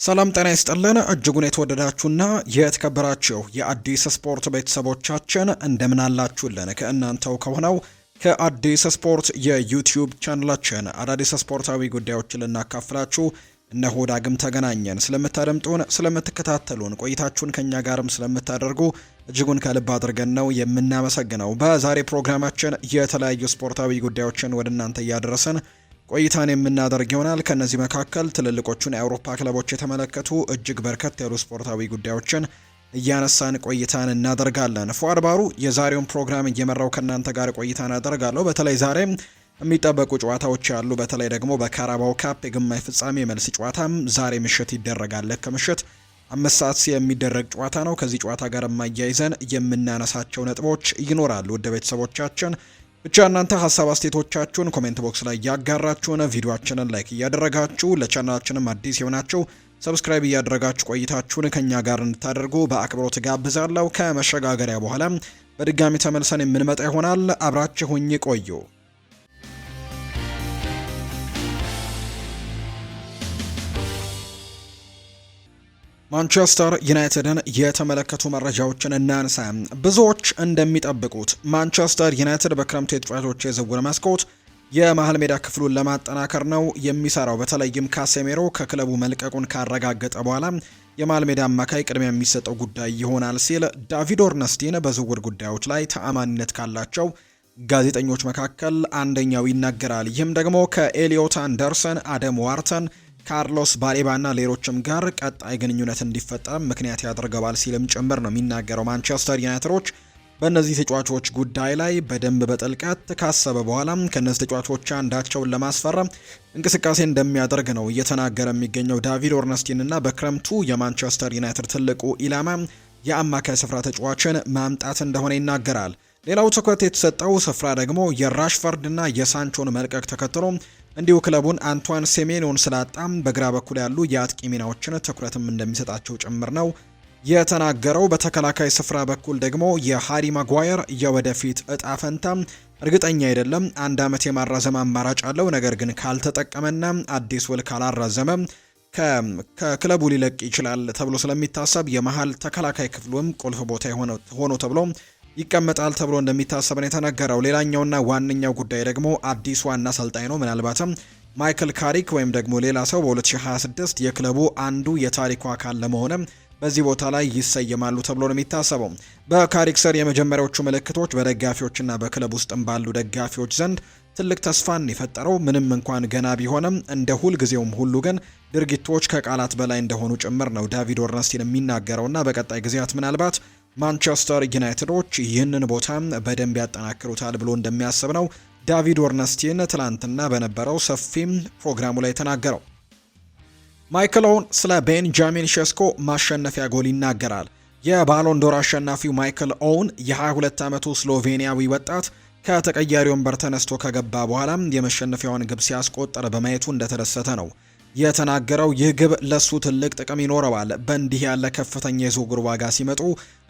ሰላም ጤና ይስጥልን እጅጉን የተወደዳችሁና የተከበራችሁ የአዲስ ስፖርት ቤተሰቦቻችን እንደምን አላችሁልን? ከእናንተው ከሆነው ከአዲስ ስፖርት የዩቲዩብ ቻናላችን አዳዲስ ስፖርታዊ ጉዳዮችን ልናካፍላችሁ እነሆ ዳግም ተገናኘን። ስለምታደምጡን፣ ስለምትከታተሉን፣ ቆይታችሁን ከኛ ጋርም ስለምታደርጉ እጅጉን ከልብ አድርገን ነው የምናመሰግነው። በዛሬ ፕሮግራማችን የተለያዩ ስፖርታዊ ጉዳዮችን ወደ እናንተ እያደረስን ቆይታን የምናደርግ ይሆናል። ከነዚህ መካከል ትልልቆቹን የአውሮፓ ክለቦች የተመለከቱ እጅግ በርከት ያሉ ስፖርታዊ ጉዳዮችን እያነሳን ቆይታን እናደርጋለን። ፉአድ ባሩ የዛሬውን ፕሮግራም እየመራው ከእናንተ ጋር ቆይታን አደርጋለሁ። በተለይ ዛሬም የሚጠበቁ ጨዋታዎች ያሉ፣ በተለይ ደግሞ በካራባው ካፕ የግማሽ ፍጻሜ መልስ ጨዋታም ዛሬ ምሽት ይደረጋል። ከምሽት 5 ሰዓት የሚደረግ ጨዋታ ነው። ከዚህ ጨዋታ ጋር የማያይዘን የምናነሳቸው ነጥቦች ይኖራሉ። ውድ ቤተሰቦቻችን ብቻ እናንተ ሀሳብ አስተያየቶቻችሁን ኮሜንት ቦክስ ላይ ያጋራችሁን፣ ቪዲዮአችንን ላይክ እያደረጋችሁ ለቻናላችንም አዲስ የሆናችሁ ሰብስክራይብ እያደረጋችሁ ቆይታችሁን ከኛ ጋር እንድታደርጉ በአክብሮት ጋብዛለሁ። ከመሸጋገሪያ በኋላ በድጋሚ ተመልሰን የምንመጣ ይሆናል። አብራችሁኝ ቆዩ። ማንቸስተር ዩናይትድን የተመለከቱ መረጃዎችን እናንሳ። ብዙዎች እንደሚጠብቁት ማንቸስተር ዩናይትድ በክረምቱ የተጫዋቾች የዝውውር መስኮት የመሃል ሜዳ ክፍሉን ለማጠናከር ነው የሚሰራው። በተለይም ካሴሜሮ ከክለቡ መልቀቁን ካረጋገጠ በኋላ የመሃል ሜዳ አማካይ ቅድሚያ የሚሰጠው ጉዳይ ይሆናል ሲል ዳቪድ ኦርነስቲን በዝውውር ጉዳዮች ላይ ተአማኒነት ካላቸው ጋዜጠኞች መካከል አንደኛው ይናገራል። ይህም ደግሞ ከኤሊዮት አንደርሰን፣ አደም ዋርተን፣ ካርሎስ ባሌባና ሌሎችም ጋር ቀጣይ ግንኙነት እንዲፈጠር ምክንያት ያደርገዋል ሲልም ጭምር ነው የሚናገረው። ማንቸስተር ዩናይትዶች በእነዚህ ተጫዋቾች ጉዳይ ላይ በደንብ በጥልቀት ካሰበ በኋላ ከእነዚህ ተጫዋቾች አንዳቸውን ለማስፈረም እንቅስቃሴ እንደሚያደርግ ነው እየተናገረ የሚገኘው ዳቪድ ኦርነስቲንና በክረምቱ የማንቸስተር ዩናይትድ ትልቁ ኢላማ የአማካይ ስፍራ ተጫዋችን ማምጣት እንደሆነ ይናገራል። ሌላው ትኩረት የተሰጠው ስፍራ ደግሞ የራሽፈርድና የሳንቾን መልቀቅ ተከትሎ እንዲሁ ክለቡን አንቷን ሴሜኖን ስላጣም በግራ በኩል ያሉ የአጥቂ ሚናዎችን ትኩረትም እንደሚሰጣቸው ጭምር ነው የተናገረው። በተከላካይ ስፍራ በኩል ደግሞ የሃሪ ማጓየር የወደፊት እጣ ፈንታ እርግጠኛ አይደለም። 1 ዓመት የማራዘም አማራጭ አለው። ነገር ግን ካልተጠቀመና አዲስ ውል ካላራዘመ ከክለቡ ሊለቅ ይችላል ተብሎ ስለሚታሰብ የመሃል ተከላካይ ክፍሉም ቁልፍ ቦታ ሆኖ ተብሎ ይቀመጣል ተብሎ እንደሚታሰብ ነው የተነገረው። ሌላኛውና ዋነኛው ጉዳይ ደግሞ አዲስ ዋና አሰልጣኝ ነው። ምናልባትም ማይክል ካሪክ ወይም ደግሞ ሌላ ሰው በ2026 የክለቡ አንዱ የታሪኩ አካል ለመሆንም በዚህ ቦታ ላይ ይሰየማሉ ተብሎ ነው የሚታሰበው። በካሪክ ስር የመጀመሪያዎቹ ምልክቶች በደጋፊዎችና በክለብ ውስጥም ባሉ ደጋፊዎች ዘንድ ትልቅ ተስፋን የፈጠረው ምንም እንኳን ገና ቢሆንም እንደ ሁል ጊዜውም ሁሉ ግን ድርጊቶች ከቃላት በላይ እንደሆኑ ጭምር ነው ዳቪድ ኦርነስቲን የሚናገረውና በቀጣይ ጊዜያት ምናልባት ማንቸስተር ዩናይትዶች ይህንን ቦታ በደንብ ያጠናክሩታል ብሎ እንደሚያስብ ነው ዳቪድ ኦርነስቲን ትላንትና በነበረው ሰፊም ፕሮግራሙ ላይ ተናገረው። ማይክል ኦውን ስለ ቤንጃሚን ሼስኮ ማሸነፊያ ጎል ይናገራል። የባሎንዶር አሸናፊው ማይክል ኦውን የ22 ዓመቱ ስሎቬኒያዊ ወጣት ከተቀያሪ ወንበር ተነስቶ ከገባ በኋላ የመሸነፊያውን ግብ ሲያስቆጠር በማየቱ እንደተደሰተ ነው የተናገረው። ይህ ግብ ለሱ ትልቅ ጥቅም ይኖረዋል በእንዲህ ያለ ከፍተኛ የዝውውር ዋጋ ሲመጡ።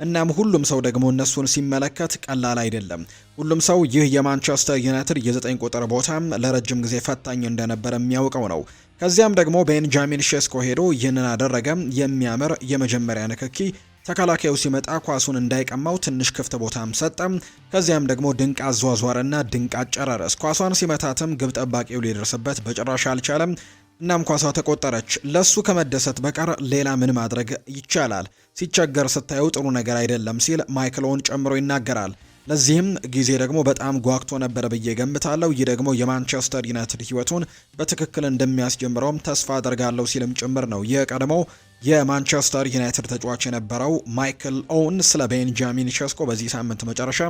እናም ሁሉም ሰው ደግሞ እነሱን ሲመለከት ቀላል አይደለም። ሁሉም ሰው ይህ የማንቸስተር ዩናይትድ የ9 ቁጥር ቦታ ለረጅም ጊዜ ፈታኝ እንደነበረ የሚያውቀው ነው። ከዚያም ደግሞ ቤንጃሚን ሼስኮ ሄዶ ይህንን አደረገ። የሚያምር የመጀመሪያ ንክኪ፣ ተከላካዩ ሲመጣ ኳሱን እንዳይቀማው ትንሽ ክፍት ቦታም ሰጠም። ከዚያም ደግሞ ድንቅ አዟዟርና ድንቅ አጨራረስ። ኳሷን ሲመታትም ግብ ጠባቂው ሊደርስበት በጭራሽ አልቻለም። እናም ኳሷ ተቆጠረች። ለሱ ከመደሰት በቀር ሌላ ምን ማድረግ ይቻላል? ሲቸገር ስታየው ጥሩ ነገር አይደለም ሲል ማይክል ኦውን ጨምሮ ይናገራል። ለዚህም ጊዜ ደግሞ በጣም ጓግቶ ነበር ብዬ ገምታለሁ። ይህ ደግሞ የማንቸስተር ዩናይትድ ሕይወቱን በትክክል እንደሚያስጀምረውም ተስፋ አደርጋለሁ ሲልም ጭምር ነው የቀድሞው የማንቸስተር ዩናይትድ ተጫዋች የነበረው ማይክል ኦውን ስለ ቤንጃሚን ሼስኮ በዚህ ሳምንት መጨረሻ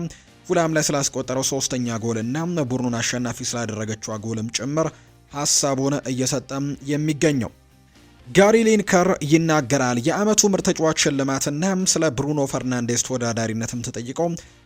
ፉላም ላይ ስላስቆጠረው 3ኛ ጎልና ቡድኑን አሸናፊ ስላደረገችው ጎልም ጭምር ሀሳቡን እየሰጠም የሚገኘው ጋሪ ሊንከር ይናገራል። የአመቱ ምርጥ ተጫዋች ሽልማትና ስለ ብሩኖ ፈርናንዴስ ተወዳዳሪነትም ተጠይቆ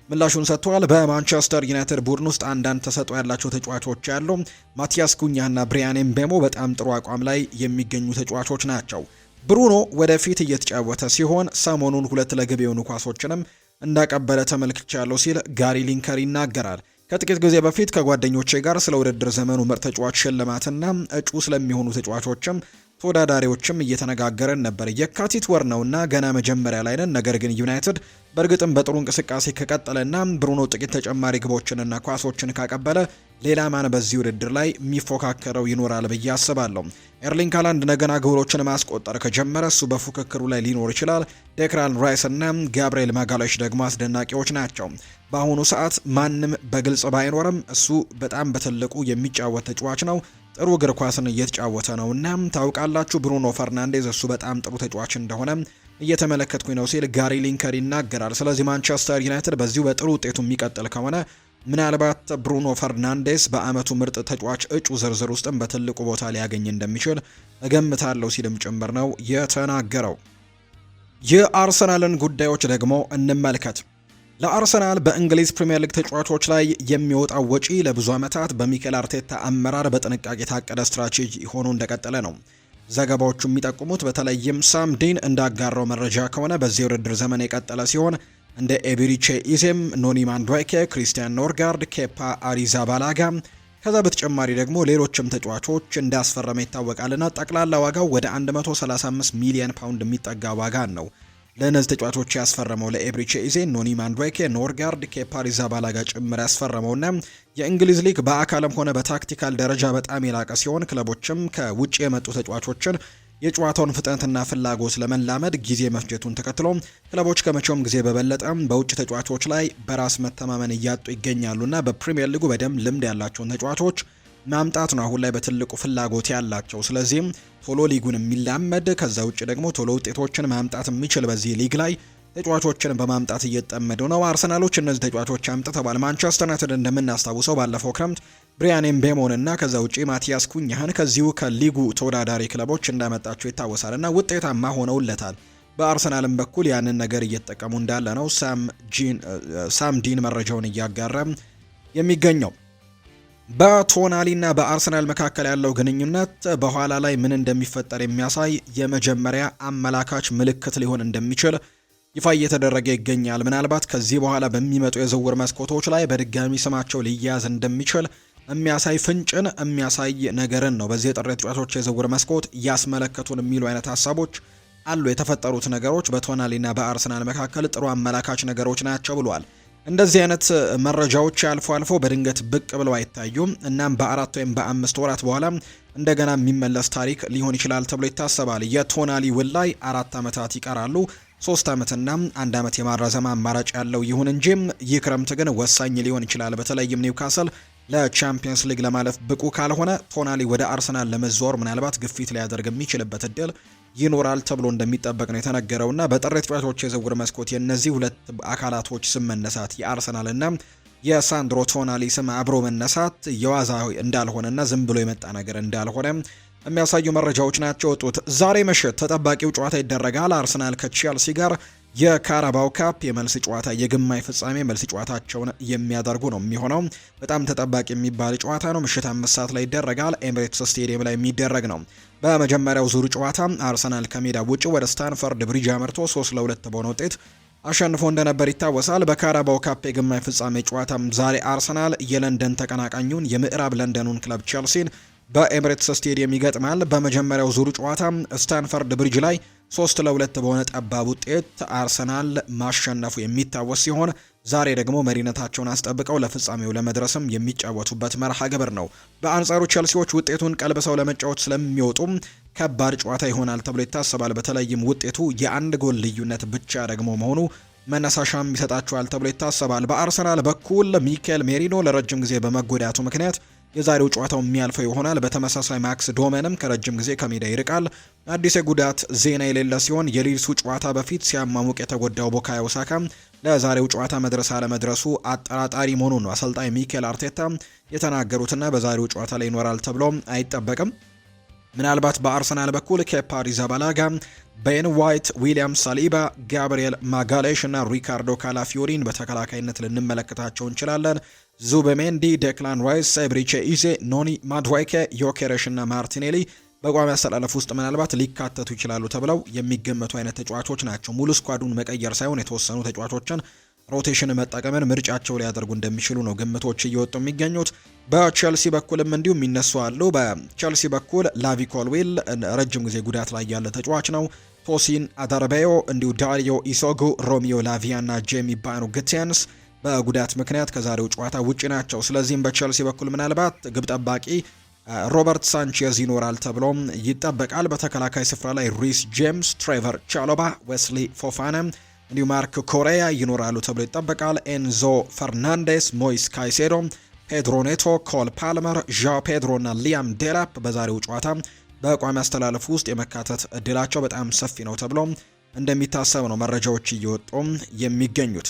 ምላሹን ሰጥቷል። በማንቸስተር ዩናይትድ ቡድን ውስጥ አንዳንድ ተሰጥኦ ያላቸው ተጫዋቾች ያሉ ማቲያስ ኩኛና ብሪያን ኤምቤሞ በጣም ጥሩ አቋም ላይ የሚገኙ ተጫዋቾች ናቸው። ብሩኖ ወደፊት እየተጫወተ ሲሆን ሰሞኑን 2 ለግብ የሆኑ ኳሶችንም እንዳቀበለ ተመልክቻለሁ ሲል ጋሪ ሊንከር ይናገራል። ከጥቂት ጊዜ በፊት ከጓደኞቼ ጋር ስለ ውድድር ዘመኑ ምርጥ ተጫዋች ሽልማትና እጩ ስለሚሆኑ ተጫዋቾችም ተወዳዳሪዎችም እየተነጋገረን ነበር። የካቲት ወር ነውና ገና መጀመሪያ ላይ ነን። ነገር ግን ዩናይትድ በእርግጥም በጥሩ እንቅስቃሴ ከቀጠለና ብሩኖ ጥቂት ተጨማሪ ግቦችንና ኳሶችን ካቀበለ ሌላ ማን በዚህ ውድድር ላይ የሚፎካከረው ይኖራል ብዬ አስባለሁ። ኤርሊንግ ሃላንድ ነገና ግቦችን ማስቆጠር ከጀመረ እሱ በፉክክሩ ላይ ሊኖር ይችላል። ዴክላን ራይስ እና ጋብርኤል ማጋሌሽ ደግሞ አስደናቂዎች ናቸው። በአሁኑ ሰዓት ማንም በግልጽ ባይኖርም እሱ በጣም በትልቁ የሚጫወት ተጫዋች ነው። ጥሩ እግር ኳስን እየተጫወተ ነው እና ታውቃላችሁ ብሩኖ ፈርናንዴዝ እሱ በጣም ጥሩ ተጫዋች እንደሆነ እየተመለከትኩኝ ነው ሲል ጋሪ ሊንከር ይናገራል። ስለዚህ ማንቸስተር ዩናይትድ በዚሁ በጥሩ ውጤቱ የሚቀጥል ከሆነ ምናልባት ብሩኖ ፈርናንዴስ በአመቱ ምርጥ ተጫዋች እጩ ዝርዝር ውስጥም በትልቁ ቦታ ሊያገኝ እንደሚችል እገምታለሁ ሲልም ጭምር ነው የተናገረው። የአርሰናልን ጉዳዮች ደግሞ እንመልከት። ለአርሰናል በእንግሊዝ ፕሪምየር ሊግ ተጫዋቾች ላይ የሚወጣው ወጪ ለብዙ ዓመታት በሚኬል አርቴታ አመራር በጥንቃቄ የታቀደ ስትራቴጂ ሆኖ እንደቀጠለ ነው ዘገባዎቹ የሚጠቁሙት። በተለይም ሳም ዲን እንዳጋራው መረጃ ከሆነ በዚህ የውድድር ዘመን የቀጠለ ሲሆን እንደ ኤቢሪቼ ኢዜም፣ ኖኒ ማንዱዌኬ፣ ክሪስቲያን ኖርጋርድ፣ ኬፓ አሪዛባላጋ ከዛ በተጨማሪ ደግሞ ሌሎችም ተጫዋቾች እንዳስፈረመ ይታወቃልና ጠቅላላ ዋጋው ወደ 135 ሚሊዮን ፓውንድ የሚጠጋ ዋጋ ነው ለእነዚህ ተጫዋቾች ያስፈረመው። ለኤብሪቼ ኢዜ፣ ኖኒ ማንዱዌኬ፣ ኖርጋርድ፣ ኬፓ አሪዛባላጋ ጭምር ያስፈረመውና የእንግሊዝ ሊግ በአካልም ሆነ በታክቲካል ደረጃ በጣም የላቀ ሲሆን ክለቦችም ከውጭ የመጡ ተጫዋቾችን የጨዋታውን ፍጥነትና ፍላጎት ለመላመድ ጊዜ መፍጀቱን ተከትሎ ክለቦች ከመቼውም ጊዜ በበለጠ በውጭ ተጫዋቾች ላይ በራስ መተማመን እያጡ ይገኛሉና በፕሪሚየር ሊጉ በደንብ ልምድ ያላቸውን ተጫዋቾች ማምጣት ነው አሁን ላይ በትልቁ ፍላጎት ያላቸው። ስለዚህም ቶሎ ሊጉን የሚላመድ ከዛ ውጭ ደግሞ ቶሎ ውጤቶችን ማምጣት የሚችል በዚህ ሊግ ላይ ተጫዋቾችን በማምጣት እየተጠመዱ ነው አርሰናሎች። እነዚህ ተጫዋቾች አምጥተዋል። ማንቸስተር ዩናይትድ እንደምናስታውሰው ባለፈው ክረምት ብሪያን ኤምቤሞን እና ከዛ ውጪ ማቲያስ ኩኛህን ከዚሁ ከሊጉ ተወዳዳሪ ክለቦች እንዳመጣቸው ይታወሳልና ውጤታማ ሆነውለታል። በአርሰናልም በኩል ያንን ነገር እየተጠቀሙ እንዳለ ነው ሳም ዲን መረጃውን እያጋራ የሚገኘው። በቶናሊና በአርሰናል መካከል ያለው ግንኙነት በኋላ ላይ ምን እንደሚፈጠር የሚያሳይ የመጀመሪያ አመላካች ምልክት ሊሆን እንደሚችል ይፋ እየተደረገ ይገኛል። ምናልባት ከዚህ በኋላ በሚመጡ የዝውውር መስኮቶች ላይ በድጋሚ ስማቸው ሊያዝ እንደሚችል የሚያሳይ ፍንጭን የሚያሳይ ነገርን ነው በዚህ የጥር ተጫዋቾች የዝውውር መስኮት ያስመለከቱን የሚሉ አይነት ሀሳቦች አሉ። የተፈጠሩት ነገሮች በቶናሊና በአርሰናል መካከል ጥሩ አመላካች ነገሮች ናቸው ብሏል። እንደዚህ አይነት መረጃዎች አልፎ አልፎ በድንገት ብቅ ብለው አይታዩም። እናም በ4 ወይም በ5 ወራት በኋላ እንደገና የሚመለስ ታሪክ ሊሆን ይችላል ተብሎ ይታሰባል። የቶናሊ ውል ላይ 4 ዓመታት ይቀራሉ። 3 ዓመትና 1 ዓመት የማራዘም አማራጭ ያለው ይሁን እንጂ ይህ ክረምት ግን ወሳኝ ሊሆን ይችላል። በተለይም ኒውካስል ለቻምፒየንስ ሊግ ለማለፍ ብቁ ካልሆነ ቶናሊ ወደ አርሰናል ለመዘዋወር ምናልባት ግፊት ሊያደርግ የሚችልበት እድል ይኖራል ተብሎ እንደሚጠበቅ ነው የተነገረውና በጥር ተጫዋቾች የዝውውር መስኮት የእነዚህ ሁለት አካላቶች ስም መነሳት የአርሰናልና የሳንድሮ ቶናሊ ስም አብሮ መነሳት የዋዛ እንዳልሆነና ዝም ብሎ የመጣ ነገር እንዳልሆነ የሚያሳዩ መረጃዎች ናቸው ወጡት። ዛሬ ምሽት ተጠባቂው ጨዋታ ይደረጋል። አርሰናል ከቼልሲ ጋር የካራባው ካፕ የመልስ ጨዋታ የግማሽ ፍጻሜ መልስ ጨዋታቸውን የሚያደርጉ ነው የሚሆነው። በጣም ተጠባቂ የሚባል ጨዋታ ነው። ምሽት 5 ሰዓት ላይ ይደረጋል። ኤሚሬትስ ስቴዲየም ላይ የሚደረግ ነው። በመጀመሪያው ዙር ጨዋታ አርሰናል ከሜዳ ውጭ ወደ ስታንፈርድ ብሪጅ አምርቶ 3-2 በሆነ ውጤት አሸንፎ እንደነበር ይታወሳል። በካራባው ካፕ የግማሽ ፍጻሜ ጨዋታ ዛሬ አርሰናል የለንደን ተቀናቃኙን የምዕራብ ለንደኑን ክለብ ቼልሲን በኤሚሬትስ ስቴዲየም ይገጥማል። በመጀመሪያው ዙር ጨዋታ ስታንፈርድ ብሪጅ ላይ 3-2 በሆነ ጠባብ ውጤት አርሰናል ማሸነፉ የሚታወስ ሲሆን ዛሬ ደግሞ መሪነታቸውን አስጠብቀው ለፍጻሜው ለመድረስም የሚጫወቱበት መርሃ ግብር ነው። በአንጻሩ ቼልሲዎች ውጤቱን ቀልብሰው ለመጫወት ስለሚወጡም ከባድ ጨዋታ ይሆናል ተብሎ ይታሰባል። በተለይም ውጤቱ የአንድ ጎል ልዩነት ብቻ ደግሞ መሆኑ መነሳሻም ይሰጣቸዋል ተብሎ ይታሰባል። በአርሰናል በኩል ሚኬል ሜሪኖ ለረጅም ጊዜ በመጎዳቱ ምክንያት የዛሬው ጨዋታው የሚያልፈው ይሆናል። በተመሳሳይ ማክስ ዶመንም ከረጅም ጊዜ ከሜዳ ይርቃል። አዲስ የጉዳት ዜና የሌለ ሲሆን የሊድሱ ጨዋታ በፊት ሲያማሙቅ የተጎዳው ቡካዮ ሳካ ለዛሬው ጨዋታ መድረስ አለመድረሱ አጠራጣሪ መሆኑን ነው አሰልጣኝ ሚኬል አርቴታ የተናገሩትና በዛሬው ጨዋታ ላይ ይኖራል ተብሎ አይጠበቅም። ምናልባት በአርሰናል በኩል ኬፓ አሪዛባላጋ፣ ቤን ዋይት፣ ዊሊያም ሳሊባ፣ ጋብሪኤል ማጋሌሽ እና ሪካርዶ ካላፊዮሪን በተከላካይነት ልንመለከታቸው እንችላለን። ዙበሜንዲ፣ ዴክላን ራይስ፣ ኤብሪቼ ኢዜ፣ ኖኒ ማድዋይኬ፣ ዮኬሬሽ እና ማርቲኔሊ በቋሚ አሰላለፍ ውስጥ ምናልባት ሊካተቱ ይችላሉ ተብለው የሚገመቱ አይነት ተጫዋቾች ናቸው። ሙሉ ስኳዱን መቀየር ሳይሆን የተወሰኑ ተጫዋቾችን ሮቴሽን መጠቀምን ምርጫቸው ሊያደርጉ እንደሚችሉ ነው ግምቶች እየወጡ የሚገኙት። በቼልሲ በኩልም እንዲሁ የሚነሱ አሉ። በቼልሲ በኩል ላቪ ኮልዊል ረጅም ጊዜ ጉዳት ላይ ያለ ተጫዋች ነው። ቶሲን አዳርቤዮ እንዲሁ ዳሪዮ ኢሶጉ፣ ሮሚዮ ላቪያ እና ጄሚ ባኑ ግቴንስ በጉዳት ምክንያት ከዛሬው ጨዋታ ውጪ ናቸው። ስለዚህም በቼልሲ በኩል ምናልባት ግብ ጠባቂ ሮበርት ሳንቼዝ ይኖራል ተብሎም ይጠበቃል። በተከላካይ ስፍራ ላይ ሪስ ጄምስ፣ ትሬቨር ቻሎባ፣ ዌስሊ ፎፋና እንዲሁ ማርክ ኮሪያ ይኖራሉ ተብሎ ይጠበቃል። ኤንዞ ፈርናንዴስ፣ ሞይስ ካይሴዶ፣ ፔድሮ ኔቶ፣ ኮል ፓልመር፣ ዣኦ ፔድሮ እና ሊያም ዴላፕ በዛሬው ጨዋታ በቋሚ አስተላለፉ ውስጥ የመካተት እድላቸው በጣም ሰፊ ነው ተብሎ እንደሚታሰብ ነው መረጃዎች እየወጡ የሚገኙት።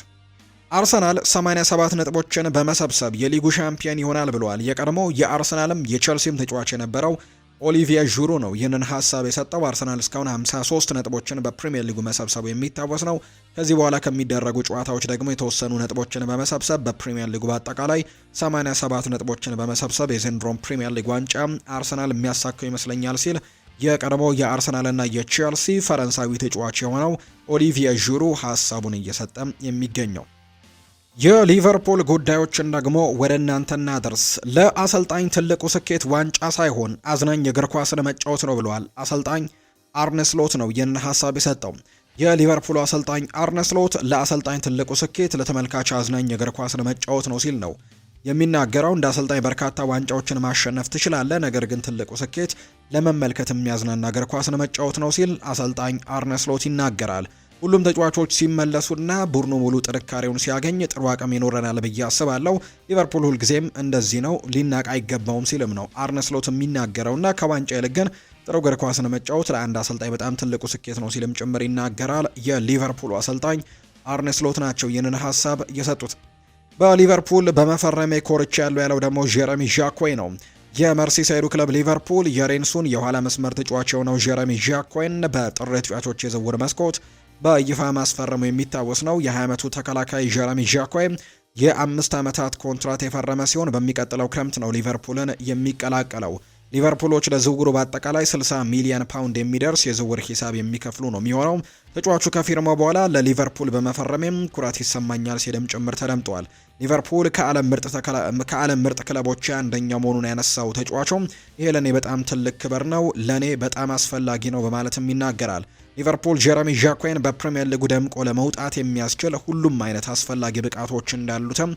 አርሰናል 87 ነጥቦችን በመሰብሰብ የሊጉ ሻምፒዮን ይሆናል ብለዋል። የቀድሞው የአርሰናልም የቼልሲም ተጫዋች የነበረው ኦሊቪያ ዡሩ ነው ይህንን ሀሳብ የሰጠው። አርሰናል እስካሁን 53 ነጥቦችን በፕሪሚየር ሊጉ መሰብሰቡ የሚታወስ ነው። ከዚህ በኋላ ከሚደረጉ ጨዋታዎች ደግሞ የተወሰኑ ነጥቦችን በመሰብሰብ በፕሪሚየር ሊጉ በአጠቃላይ 87 ነጥቦችን በመሰብሰብ የዘንድሮን ፕሪሚየር ሊግ ዋንጫ አርሰናል የሚያሳካው ይመስለኛል ሲል የቀድሞው የአርሰናልና የቼልሲ ፈረንሳዊ ተጫዋች የሆነው ኦሊቪያ ዡሩ ሀሳቡን እየሰጠ የሚገኘው። የሊቨርፑል ጉዳዮችን ደግሞ ወደ እናንተ እናደርስ። ለአሰልጣኝ ትልቁ ስኬት ዋንጫ ሳይሆን አዝናኝ እግር ኳስን መጫወት ነው ብለዋል አሰልጣኝ አርነ ስሎት ነው ይህንን ሀሳብ የሰጠው። የሊቨርፑል አሰልጣኝ አርነ ስሎት ለአሰልጣኝ ትልቁ ስኬት ለተመልካች አዝናኝ እግር ኳስን መጫወት ነው ሲል ነው የሚናገረው። እንደ አሰልጣኝ በርካታ ዋንጫዎችን ማሸነፍ ትችላለህ፣ ነገር ግን ትልቁ ስኬት ለመመልከት የሚያዝናና እግር ኳስን መጫወት ነው ሲል አሰልጣኝ አርነ ስሎት ይናገራል። ሁሉም ተጫዋቾች ሲመለሱና ቡድኑ ሙሉ ጥንካሬውን ሲያገኝ ጥሩ አቅም ይኖረናል ብዬ አስባለሁ። ሊቨርፑል ሁልጊዜም እንደዚህ ነው፣ ሊናቅ አይገባውም ሲልም ነው አርነ ስሎት የሚናገረውና ከዋንጫ ይልቅ ግን ጥሩ እግር ኳስን መጫወት ለአንድ አሰልጣኝ በጣም ትልቁ ስኬት ነው ሲልም ጭምር ይናገራል። የሊቨርፑል አሰልጣኝ አርነ ስሎት ናቸው ይህንን ሀሳብ የሰጡት። በሊቨርፑል በመፈረሜ ኮርቻ ያለው ደግሞ ጄረሚ ዣኮይ ነው። የመርሲሳይዱ ክለብ ሊቨርፑል የሬንሱን የኋላ መስመር ተጫዋች የሆነው ጄረሚ ዣኮይን በጥር ተጫዋቾች የዝውውር መስኮት በይፋ ማስፈረሙ የሚታወስ ነው። የ20 ዓመቱ ተከላካይ ጄረሚ ዣኮይ የ5 ዓመታት ኮንትራት የፈረመ ሲሆን በሚቀጥለው ክረምት ነው ሊቨርፑልን የሚቀላቀለው። ሊቨርፑሎች ለዝውውሩ በአጠቃላይ 60 ሚሊዮን ፓውንድ የሚደርስ የዝውውር ሂሳብ የሚከፍሉ ነው የሚሆነው። ተጫዋቹ ከፊርማው በኋላ ለሊቨርፑል በመፈረሜም ኩራት ይሰማኛል ሲልም ጭምር ተደምጧል። ሊቨርፑል ከዓለም ምርጥ ክለቦች አንደኛው መሆኑን ያነሳው ተጫዋቹም ይሄ ለኔ በጣም ትልቅ ክብር ነው፣ ለኔ በጣም አስፈላጊ ነው በማለትም ይናገራል። ሊቨርፑል ጄረሚ ዣኮይን በፕሪሚየር ሊጉ ደምቆ ለመውጣት የሚያስችል ሁሉም አይነት አስፈላጊ ብቃቶች እንዳሉትም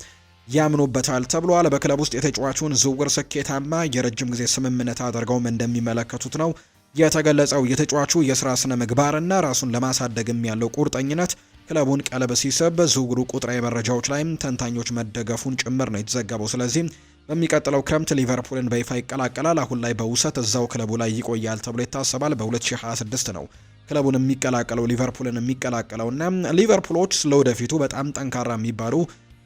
ያምኑበታል ተብሏል። በክለብ ውስጥ የተጫዋቹን ዝውውር ስኬታማ የረጅም ጊዜ ስምምነት አድርገውም እንደሚመለከቱት ነው የተገለጸው። የተጫዋቹ የስራ ስነ ምግባርና ራሱን ለማሳደግም ያለው ቁርጠኝነት ክለቡን ቀለብ ሲስብ ዝውውሩ ቁጥራዊ መረጃዎች ላይም ተንታኞች መደገፉን ጭምር ነው የተዘገበው። ስለዚህ በሚቀጥለው ክረምት ሊቨርፑልን በይፋ ይቀላቀላል። አሁን ላይ በውሰት እዛው ክለቡ ላይ ይቆያል ተብሎ ይታሰባል። በ2026 ነው ክለቡን የሚቀላቀለው ሊቨርፑልን የሚቀላቀለውና ሊቨርፑሎች ስለወደፊቱ በጣም ጠንካራ የሚባሉ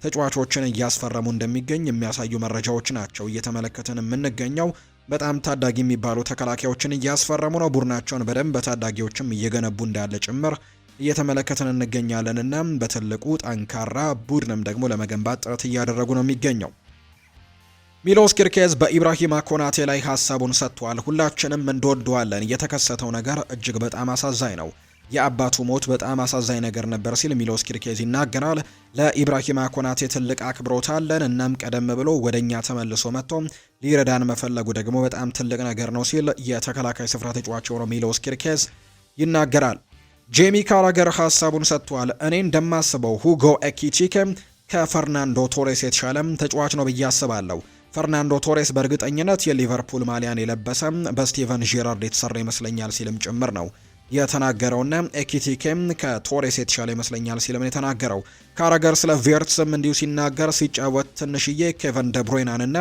ተጫዋቾችን እያስፈረሙ እንደሚገኝ የሚያሳዩ መረጃዎች ናቸው እየተመለከትን የምንገኘው። በጣም ታዳጊ የሚባሉ ተከላካዮችን እያስፈረሙ ነው። ቡድናቸውን በደንብ በታዳጊዎችም እየገነቡ እንዳለ ጭምር እየተመለከትን እንገኛለን እና በትልቁ ጠንካራ ቡድንም ደግሞ ለመገንባት ጥረት እያደረጉ ነው የሚገኘው። ሚሎስ ኪርኬዝ በኢብራሂማ ኮናቴ ላይ ሀሳቡን ሰጥቷል። ሁላችንም እንወደዋለን። የተከሰተው ነገር እጅግ በጣም አሳዛኝ ነው። የአባቱ ሞት በጣም አሳዛኝ ነገር ነበር ሲል ሚሎስ ኪርኬዝ ይናገራል። ለኢብራሂማ ኮናቴ ትልቅ አክብሮት አለን። እናም ቀደም ብሎ ወደኛ ተመልሶ መጥቶ ሊረዳን መፈለጉ ደግሞ በጣም ትልቅ ነገር ነው ሲል የተከላካይ ስፍራ ተጫዋች የሆነው ሚሎስ ኪርኬዝ ይናገራል። ጄሚ ካራገር ሀሳቡን ሰጥቷል። እኔ እንደማስበው ሁጎ ኤኪቲኬ ከፈርናንዶ ቶሬስ የተሻለም ተጫዋች ነው ብዬ አስባለሁ። ፈርናንዶ ቶሬስ በእርግጠኝነት የሊቨርፑል ማሊያን የለበሰም በስቲቨን ጄራርድ የተሰራ ይመስለኛል ሲልም ጭምር ነው የተናገረውና ኤኪቲኬም ከቶሬስ የተሻለ ይመስለኛል ሲልም የተናገረው። ካራገር ስለ ቬርትስም እንዲሁ ሲናገር ሲጫወት ትንሽዬ ኬቨን ደብሮይናንና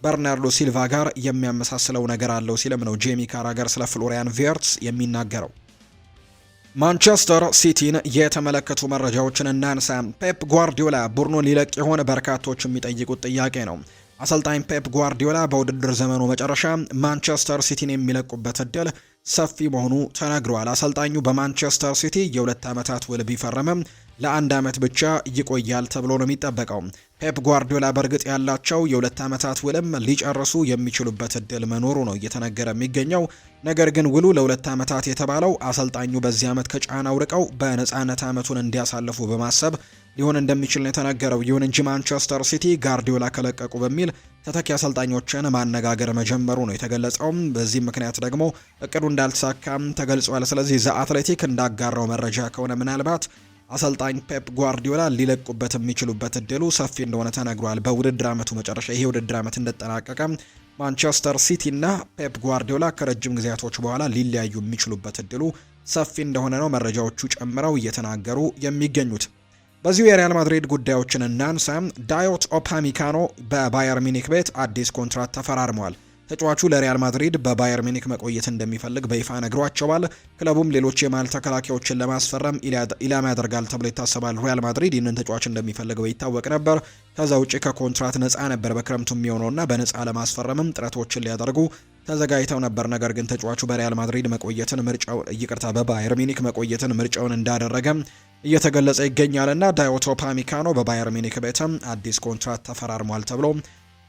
በርናርዶ ሲልቫ ጋር የሚያመሳስለው ነገር አለው ሲልም ነው ጄሚ ካራገር ስለ ፍሎሪያን ቬርትስ የሚናገረው። ማንቸስተር ሲቲን የተመለከቱ መረጃዎችን እናንሳ። ፔፕ ጓርዲዮላ ቡድኑን ሊለቅ የሆነ በርካቶች የሚጠይቁት ጥያቄ ነው። አሰልጣኝ ፔፕ ጓርዲዮላ በውድድር ዘመኑ መጨረሻ ማንቸስተር ሲቲን የሚለቁበት እድል ሰፊ መሆኑ ተነግሯል። አሰልጣኙ በማንቸስተር ሲቲ የ2 ዓመታት ውል ቢፈረምም ለ1 ዓመት ብቻ ይቆያል ተብሎ ነው የሚጠበቀው። ፔፕ ጓርዲዮላ በእርግጥ ያላቸው የ2 ዓመታት ውልም ሊጨርሱ የሚችሉበት እድል መኖሩ ነው እየተነገረ የሚገኘው። ነገር ግን ውሉ ለ2 ዓመታት የተባለው አሰልጣኙ በዚህ ዓመት ከጫናው ርቀው በነፃነት ዓመቱን እንዲያሳልፉ በማሰብ ሊሆን እንደሚችል ነው የተነገረው። ይሁን እንጂ ማንቸስተር ሲቲ ጋርዲዮላ ከለቀቁ በሚል ተተኪ አሰልጣኞችን ማነጋገር መጀመሩ ነው የተገለጸው። በዚህ ምክንያት ደግሞ እቅዱ እንዳልተሳካም ተገልጿል። ስለዚህ ዘ አትሌቲክ እንዳጋራው መረጃ ከሆነ ምናልባት አሰልጣኝ ፔፕ ጓርዲዮላ ሊለቁበት የሚችሉበት እድሉ ሰፊ እንደሆነ ተነግሯል። በውድድር ዓመቱ መጨረሻ ይሄ ውድድር ዓመት እንደተጠናቀቀ ማንቸስተር ሲቲ እና ፔፕ ጓርዲዮላ ከረጅም ጊዜያቶች በኋላ ሊለያዩ የሚችሉበት እድሉ ሰፊ እንደሆነ ነው መረጃዎቹ ጨምረው እየተናገሩ የሚገኙት። በዚሁ የሪያል ማድሪድ ጉዳዮችን እናንሳ። ዳዮት ኦፓሚካኖ በባየር ሚኒክ ቤት አዲስ ኮንትራት ተፈራርመዋል። ተጫዋቹ ለሪያል ማድሪድ በባየር ሚኒክ መቆየት እንደሚፈልግ በይፋ ነግሯቸዋል። ክለቡም ሌሎች የመሃል ተከላካዮችን ለማስፈረም ኢላማ ያደርጋል ተብሎ ይታሰባል። ሪያል ማድሪድ ይህንን ተጫዋች እንደሚፈልገው ይታወቅ ነበር። ከዛ ውጪ ከኮንትራት ነፃ ነበር በክረምቱ የሚሆነውና በነፃ ለማስፈረምም ጥረቶችን ሊያደርጉ ተዘጋጅተው ነበር። ነገር ግን ተጫዋቹ በሪያል ማድሪድ መቆየትን በባየር ሚኒክ መቆየትን ምርጫውን እንዳደረገ እየተገለጸ ይገኛልና ዳዮት ኦፓሚካኖ በባየር ሚኒክ ቤትም አዲስ ኮንትራት ተፈራርሟል ተብሎ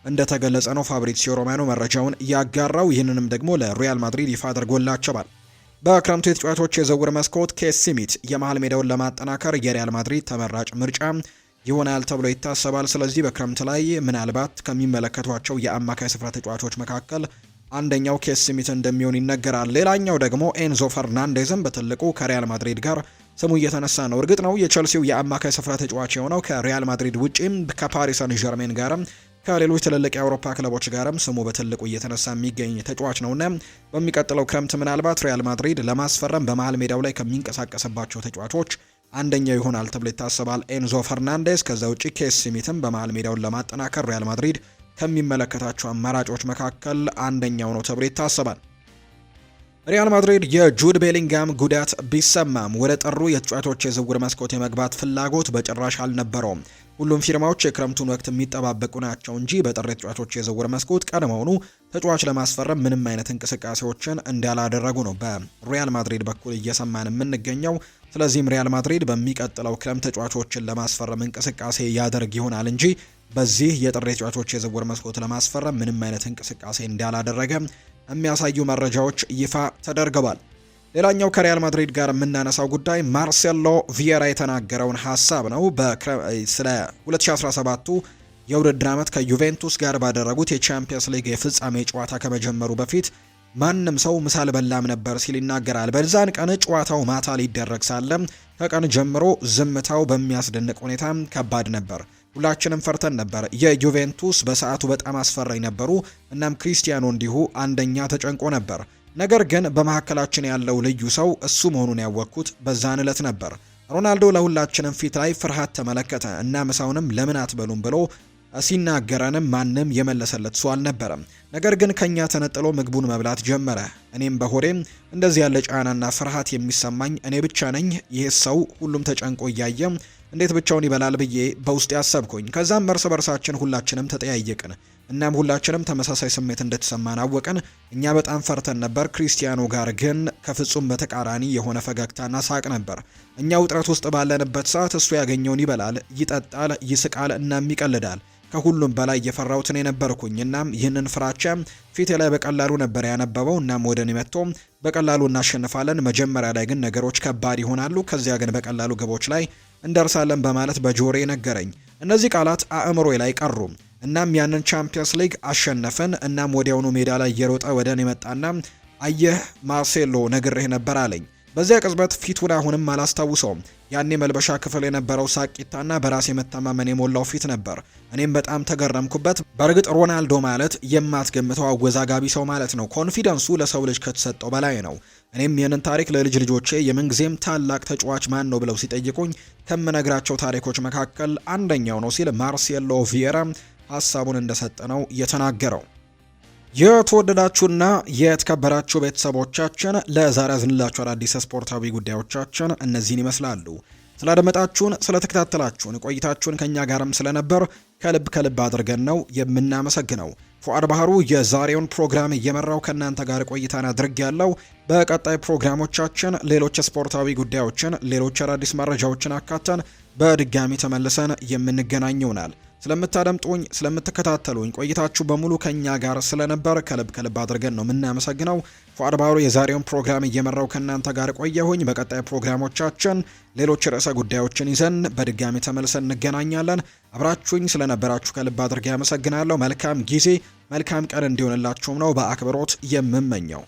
እንደተገለጸ ነው ፋብሪዚዮ ሮማኖ መረጃውን ያጋራው። ይህንንም ደግሞ ለሪያል ማድሪድ ይፋ አድርጎላቸዋል። በክረምቱ የተጫዋቾች የዝውውር መስኮት ኬስ ስሚት የመሃል ሜዳውን ለማጠናከር የሪያል ማድሪድ ተመራጭ ምርጫ ይሆናል ተብሎ ይታሰባል። ስለዚህ በክረምት ላይ ምናልባት ከሚመለከቷቸው የአማካይ ስፍራ ተጫዋቾች መካከል አንደኛው ኬስ ስሚት እንደሚሆን ይነገራል። ሌላኛው ደግሞ ኤንዞ ፈርናንዴዝም በትልቁ ከሪያል ማድሪድ ጋር ስሙ እየተነሳ ነው። እርግጥ ነው የቸልሲው የአማካይ ስፍራ ተጫዋች የሆነው ከሪያል ማድሪድ ውጪም ከፓሪስ ሰን ዠርሜን ጋርም ከሌሎች ትልልቅ የአውሮፓ ክለቦች ጋርም ስሙ በትልቁ እየተነሳ የሚገኝ ተጫዋች ነውና በሚቀጥለው ክረምት ምናልባት ሪያል ማድሪድ ለማስፈረም በመሃል ሜዳው ላይ ከሚንቀሳቀስባቸው ተጫዋቾች አንደኛው ይሆናል ተብሎ ይታሰባል ኤንዞ ፈርናንዴስ። ከዛ ውጪ ኬስ ስሚትም በመሃል ሜዳውን ለማጠናከር ሪያል ማድሪድ ከሚመለከታቸው አማራጮች መካከል አንደኛው ነው ተብሎ ይታሰባል። ሪያል ማድሪድ የጁድ ቤሊንጋም ጉዳት ቢሰማም ወደ ጥሩ የተጫዋቾች የዝውውር መስኮት የመግባት ፍላጎት በጭራሽ አልነበረውም። ሁሉም ፊርማዎች የክረምቱን ወቅት የሚጠባበቁ ናቸው እንጂ በጥር የተጫዋቾች የዝውውር መስኮት ቀድሞውኑ ተጫዋች ለማስፈረም ምንም አይነት እንቅስቃሴዎችን እንዳላደረጉ ነው በሪያል ማድሪድ በኩል እየሰማን የምንገኘው። ስለዚህም ሪያል ማድሪድ በሚቀጥለው ክረምት ተጫዋቾችን ለማስፈረም እንቅስቃሴ ያደርግ ይሆናል እንጂ በዚህ የጥር የተጫዋቾች የዝውውር መስኮት ለማስፈረም ምንም አይነት እንቅስቃሴ እንዳላደረገ የሚያሳዩ መረጃዎች ይፋ ተደርገዋል። ሌላኛው ከሪያል ማድሪድ ጋር የምናነሳው ጉዳይ ማርሴሎ ቪየራ የተናገረውን ሀሳብ ነው። ስለ 2017 የውድድር ዓመት ከዩቬንቱስ ጋር ባደረጉት የቻምፒየንስ ሊግ የፍጻሜ ጨዋታ ከመጀመሩ በፊት ማንም ሰው ምሳ አልበላም ነበር ሲል ይናገራል። በዛን ቀን ጨዋታው ማታ ሊደረግ ሳለ ከቀን ጀምሮ ዝምታው በሚያስደንቅ ሁኔታ ከባድ ነበር። ሁላችንም ፈርተን ነበር። የዩቬንቱስ በሰዓቱ በጣም አስፈራኝ ነበሩ። እናም ክሪስቲያኖ እንዲሁ አንደኛ ተጨንቆ ነበር። ነገር ግን በመካከላችን ያለው ልዩ ሰው እሱ መሆኑን ያወቅኩት በዛን ዕለት ነበር። ሮናልዶ ለሁላችንም ፊት ላይ ፍርሃት ተመለከተ እና ምሳውንም ለምን አትበሉም ብሎ ሲናገረንም ማንም የመለሰለት ሰው አልነበረም። ነገር ግን ከኛ ተነጥሎ ምግቡን መብላት ጀመረ። እኔም በሆዴም እንደዚህ ያለ ጫናና ፍርሃት የሚሰማኝ እኔ ብቻ ነኝ። ይህ ሰው ሁሉም ተጨንቆ እያየ እንዴት ብቻውን ይበላል ብዬ በውስጥ ያሰብኩኝ። ከዛም እርስ በርሳችን ሁላችንም ተጠያየቅን። እናም ሁላችንም ተመሳሳይ ስሜት እንደተሰማን አወቅን። እኛ በጣም ፈርተን ነበር። ክሪስቲያኖ ጋር ግን ከፍጹም በተቃራኒ የሆነ ፈገግታና ሳቅ ነበር። እኛ ውጥረት ውስጥ ባለንበት ሰዓት እሱ ያገኘውን ይበላል፣ ይጠጣል፣ ይስቃል እናም ይቀልዳል። ከሁሉም በላይ የፈራሁት እኔ ነበርኩኝ። እናም ይህንን ፍራቻ ፊቴ ላይ በቀላሉ ነበር ያነበበው። እናም ወደ እኔ መጥቶ በቀላሉ እናሸንፋለን፣ መጀመሪያ ላይ ግን ነገሮች ከባድ ይሆናሉ፣ ከዚያ ግን በቀላሉ ግቦች ላይ እንደርሳለን በማለት በጆሮዬ ነገረኝ። እነዚህ ቃላት አእምሮዬ ላይ ቀሩ። እናም ያንን ቻምፒየንስ ሊግ አሸነፈን። እናም ወዲያውኑ ሜዳ ላይ እየሮጠ ወደ እኔ መጣና አየህ ማርሴሎ ነግሬህ ነበር አለኝ። በዚያ ቅጽበት ፊቱን አሁንም አላስታውሰውም። ያኔ መልበሻ ክፍል የነበረው ሳቂታና በራስ የመተማመን የሞላው ፊት ነበር። እኔም በጣም ተገረምኩበት። በእርግጥ ሮናልዶ ማለት የማትገምተው አወዛጋቢ ሰው ማለት ነው። ኮንፊደንሱ ለሰው ልጅ ከተሰጠው በላይ ነው። እኔም ይህንን ታሪክ ለልጅ ልጆቼ የምንጊዜም ታላቅ ተጫዋች ማን ነው ብለው ሲጠይቁኝ ከምነግራቸው ታሪኮች መካከል አንደኛው ነው ሲል ማርሴሎ ቪየራ ሀሳቡን እንደሰጠ ነው የተናገረው። የተወደዳችሁና የተከበራችሁ ቤተሰቦቻችን ለዛሬ ያዝንላችሁ አዳዲስ ስፖርታዊ ጉዳዮቻችን እነዚህን ይመስላሉ። ስላደመጣችሁን፣ ስለተከታተላችሁን፣ ቆይታችሁን ከኛ ጋርም ስለነበር ከልብ አድርገን ነው የምናመሰግነው። ፉአድ ባህሩ የዛሬውን ፕሮግራም እየመራው ከእናንተ ጋር ቆይታን አድርጌያለሁ። በቀጣይ ፕሮግራሞቻችን ሌሎች ስፖርታዊ ጉዳዮችን፣ ሌሎች አዳዲስ መረጃዎችን አካተን በድጋሚ ተመልሰን የምንገናኝ ይሆናል። ስለምታደምጡኝ ስለምትከታተሉኝ ቆይታችሁ በሙሉ ከኛ ጋር ስለነበር ከልብ አድርገን ነው የምናመሰግነው። ፉአድ ባህሩ የዛሬውን ፕሮግራም እየመራው ከእናንተ ጋር ቆየሁኝ። በቀጣይ ፕሮግራሞቻችን ሌሎች ርዕሰ ጉዳዮችን ይዘን በድጋሚ ተመልሰን እንገናኛለን። አብራችሁኝ ስለነበራችሁ ከልብ አድርጌ ያመሰግናለሁ። መልካም ጊዜ መልካም ቀን እንዲሆንላችሁም ነው በአክብሮት የምመኘው።